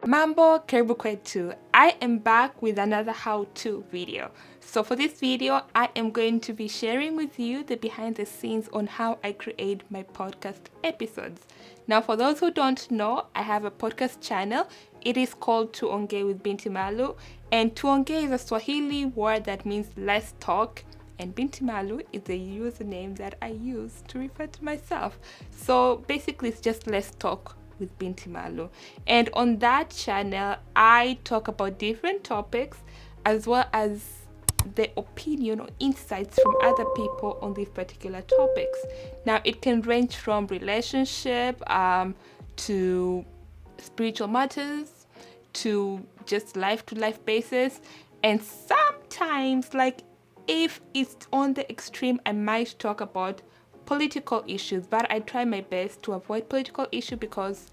Mambo, karibu kwetu. I am back with another how-to video. So for this video, I am going to be sharing with you the behind the scenes on how I create my podcast episodes. Now, for those who don't know, I have a podcast channel. It is called Tuongee with Binti Malu, and Tuongee is a Swahili word that means let's talk, and Binti Malu is the username that I use to refer to myself. So basically, it's just let's talk with Binti Malu. And on that channel, I talk about different topics as well as the opinion or insights from other people on these particular topics. Now, it can range from relationship to spiritual matters to just life to life basis, and sometimes, like if it's on the extreme, I might talk about political issues, but I try my best to avoid political issue because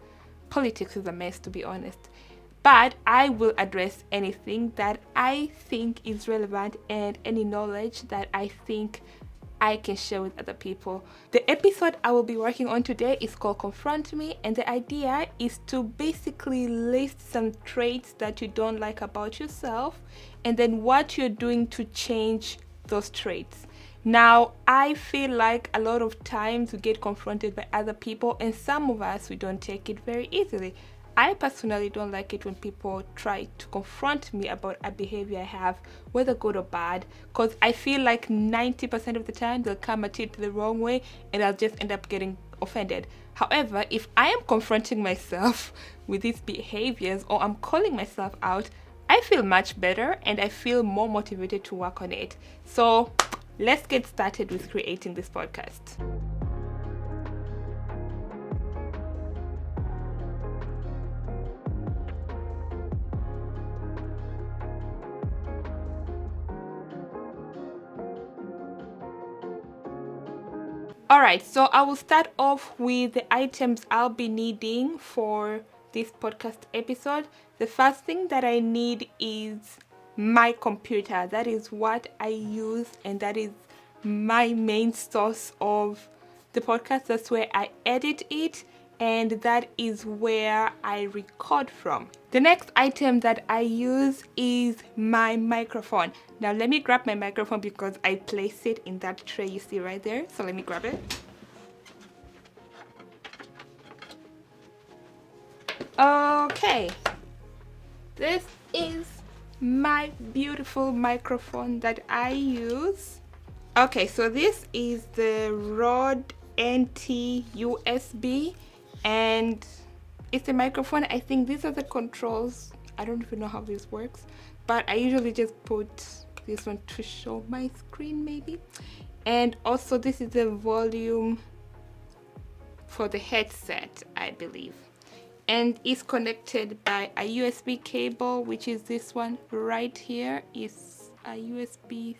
politics is a mess, to be honest. But I will address anything that I think is relevant and any knowledge that I think I can share with other people. The episode I will be working on today is called Confront Me, and the idea is to basically list some traits that you don't like about yourself and then what you're doing to change those traits. Now, I feel like a lot of times we get confronted by other people, and some of us, we don't take it very easily. I personally don't like it when people try to confront me about a behavior I have, whether good or bad, because I feel like 90% of the time they'll come at it the wrong way and I'll just end up getting offended. However, if I am confronting myself with these behaviors or I'm calling myself out, I feel much better and I feel more motivated to work on it. So let's get started with creating this podcast. Alright, so I will start off with the items I'll be needing for this podcast episode. The first thing that I need is my computer. That is what I use, and that is my main source of the podcast. That's where I edit it, and that is where I record from. The next item that I use is my microphone. Now let me grab my microphone because I place it in that tray you see right there. So let me grab it. Okay, this is my beautiful microphone that I use. Okay, so this is the Rode NT USB, and it's a microphone. I think these are the controls. I don't even know how this works, but I usually just put this one to show my screen maybe. And also this is the volume for the headset, I believe, and it's connected by a USB cable, which is this one right here. Is a USB,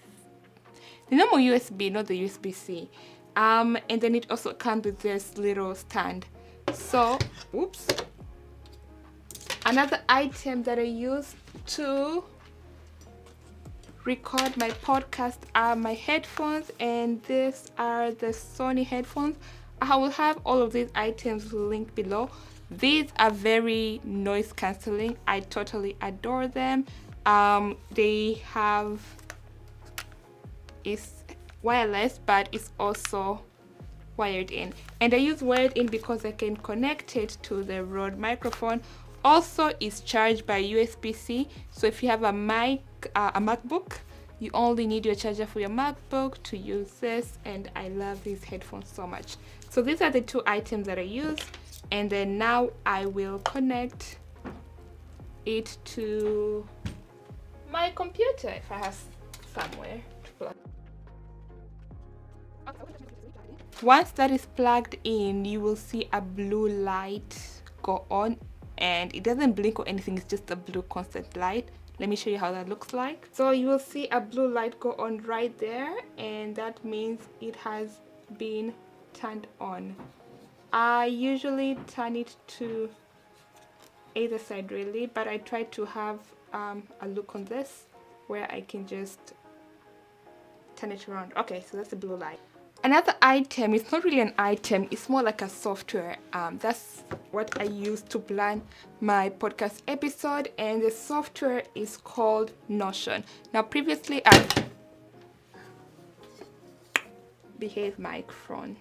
the normal USB, not the USB-C. And then it also comes with this little stand. So, oops. Another item that I use to record my podcast are my headphones, and these are the Sony headphones. I will have all of these items linked below. These are very noise cancelling. I totally adore them. They have, it's wireless, but it's also wired in, and I use wired in because I can connect it to the Rode microphone. Also, it's charged by USB-C, so if you have a MacBook, you only need your charger for your MacBook to use this, and I love these headphones so much. So these are the two items that I use, and then now I will connect it to my computer if I have somewhere to plug. Once that is plugged in, you will see a blue light go on, and it doesn't blink or anything, it's just a blue constant light. Let me show you how that looks like. So you will see a blue light go on right there, and that means it has been turned on. I usually turn it to either side really, but I try to have a look on this where I can just turn it around. Okay, so that's the blue light. Another item, it's not really an item, it's more like a software. That's what I use to plan my podcast episode, and the software is called Notion. Now previously behave microphone.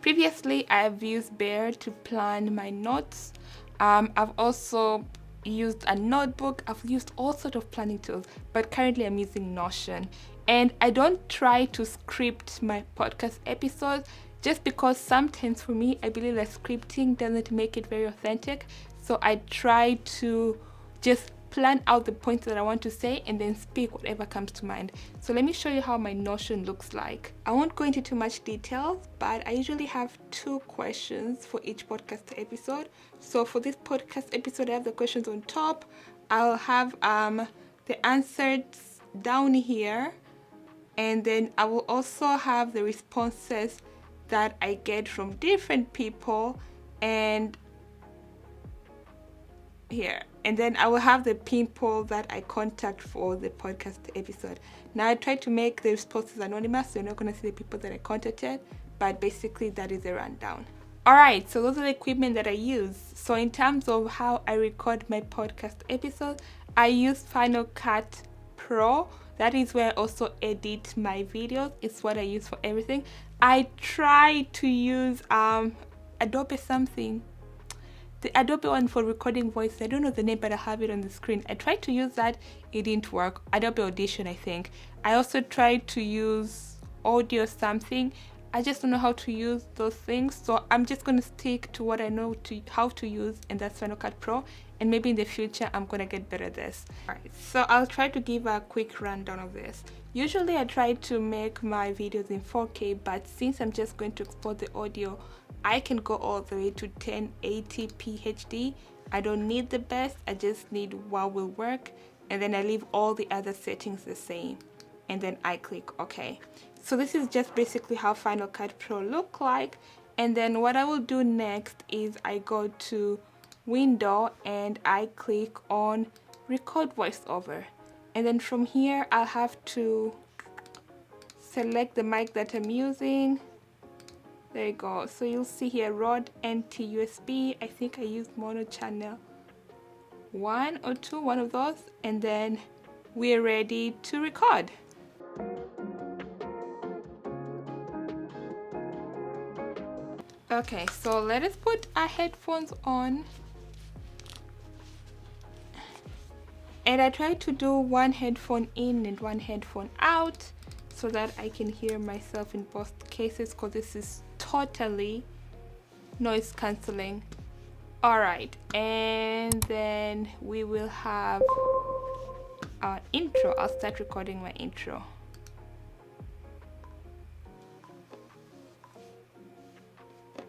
Previously I've used Bear to plan my notes. I've also used a notebook. I've used all sort of planning tools, but currently I'm using Notion. And I don't try to script my podcast episodes, just because sometimes for me, I believe that scripting doesn't make it very authentic. So I try to just plan out the points that I want to say and then speak whatever comes to mind. So let me show you how my Notion looks like. I won't go into too much details, but I usually have 2 questions for each podcast episode. So for this podcast episode, I have the questions on top. I'll have the answers down here, and then I will also have the responses that I get from different people and here. And then I will have the people that I contact for the podcast episode. Now I try to make the responses anonymous, so you're not going to see the people that I contacted, but basically that is a rundown. Alright, so those are the equipment that I use. So in terms of how I record my podcast episode, I use Final Cut Pro. That is where I also edit my videos. It's what I use for everything. I try to use Adobe something. The Adobe one for recording voice. I don't know the name, but I have it on the screen. I tried to use that. It didn't work. Adobe Audition, I think. I also tried to use Audio something. I just don't know how to use those things. So I'm just going to stick to what I know how to use, and that's Final Cut Pro. And maybe in the future, I'm going to get better at this. Alright, so I'll try to give a quick rundown of this. Usually I try to make my videos in 4K, but since I'm just going to export the audio, I can go all the way to 1080p HD. I don't need the best, I just need what will work, and then I leave all the other settings the same, and then I click OK. So this is just basically how Final Cut Pro look like. And then what I will do next is I go to Window and I click on Record Voiceover, and then from here I'll have to select the mic that I'm using. There you go. So you'll see here Rode NT USB. I think I used mono channel 1 or 2, one of those, and then we're ready to record. Okay, so let us put our headphones on. And I try to do one headphone in and one headphone out so that I can hear myself in both cases, because this is totally noise cancelling. Alright, and then we will have our intro. I'll start recording my intro.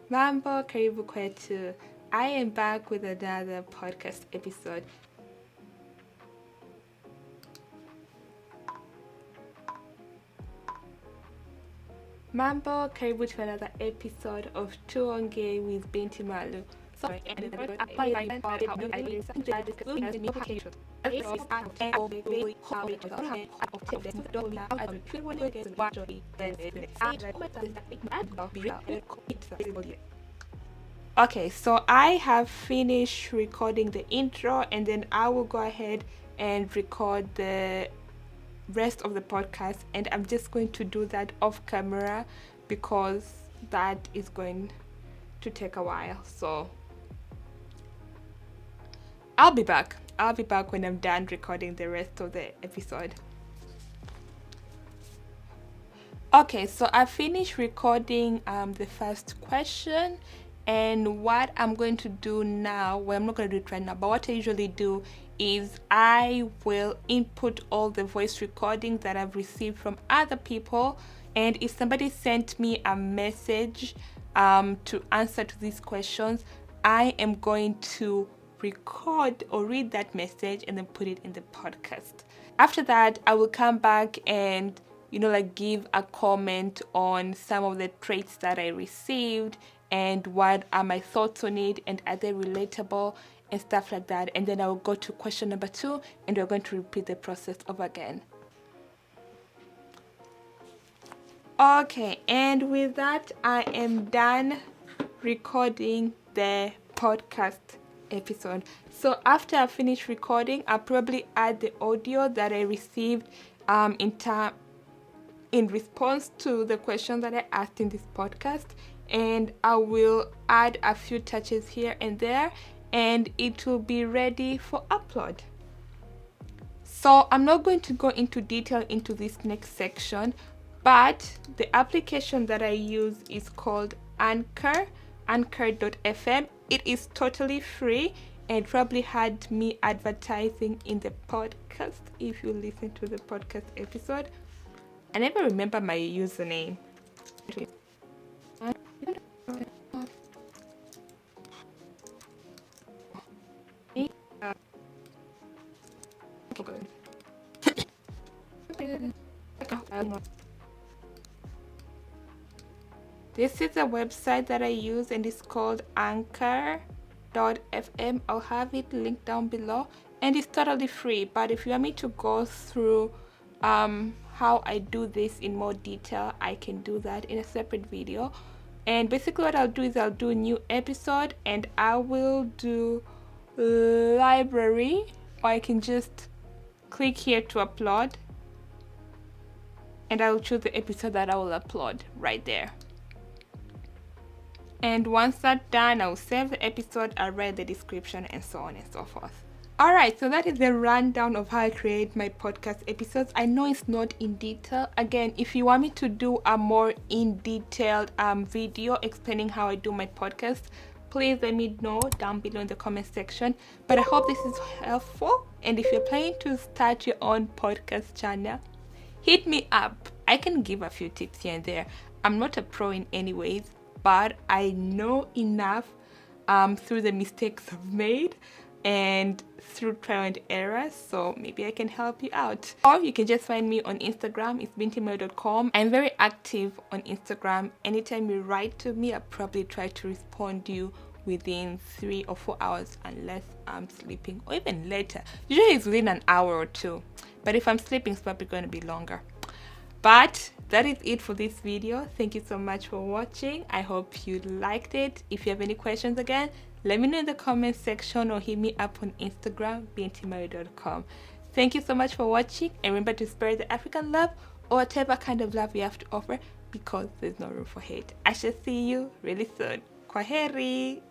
Mambo, karibu kwetu. I am back with another podcast episode. Mambo, karibu to another episode of Tuongee with Binti Malu. Sorry, Okay, so I have finished recording the intro, and then I will go ahead and record the rest of the podcast, and I'm just going to do that off camera because that is going to take a while. So I'll be back when I'm done recording the rest of the episode. Okay, so I finished recording the first question, and what I'm going to do now, well, I'm not going to do it right now, but what I usually do is I will input all the voice recordings that I've received from other people, and if somebody sent me a message to answer to these questions, I am going to record or read that message and then put it in the podcast. After that, I will come back and give a comment on some of the traits that I received and what are my thoughts on it, and are they relatable and stuff like that. And then I will go to question number 2, and we're going to repeat the process over again. Okay, and with that, I am done recording the podcast episode. So after I finish recording, I'll probably add the audio that I received in response to the question that I asked in this podcast, and I will add a few touches here and there, and it will be ready for upload. So I'm not going to go into detail into this next section, but the application that I use is called anchor.fm. It is totally free and probably had me advertising in the podcast. If you listen to the podcast episode, I never remember my username. This is a website that I use and it's called anchor.fm. I'll have it linked down below and it's totally free, but if you want me to go through how I do this in more detail, I can do that in a separate video. And basically what I'll do is I'll do a new episode and I will do library, or I can just click here to upload and I'll choose the episode that I will upload right there. And once that's done, I'll save the episode, I'll write the description and so on and so forth. Alright, so that is the rundown of how I create my podcast episodes. I know it's not in detail. Again, if you want me to do a more in-detailed video explaining how I do my podcast, please let me know down below in the comment section. But I hope this is helpful. And if you're planning to start your own podcast channel, hit me up. I can give a few tips here and there. I'm not a pro in any ways, but I know enough through the mistakes I've made and through trial and error, so maybe I can help you out. Or you can just find me on Instagram. It's bintimalu.com. I'm very active on Instagram. Anytime you write to me, I'll probably try to respond to you within 3 or 4 hours unless I'm sleeping, or even later. Usually it's within an hour or two, but if I'm sleeping it's probably going to be longer. But that is it for this video. Thank you so much for watching. I hope you liked it. If you have any questions, again, let me know in the comment section or hit me up on Instagram, bintimalu.com. Thank you so much for watching, and remember to spread the African love or whatever kind of love you have to offer, because there's no room for hate. I shall see you really soon. Kwaheri.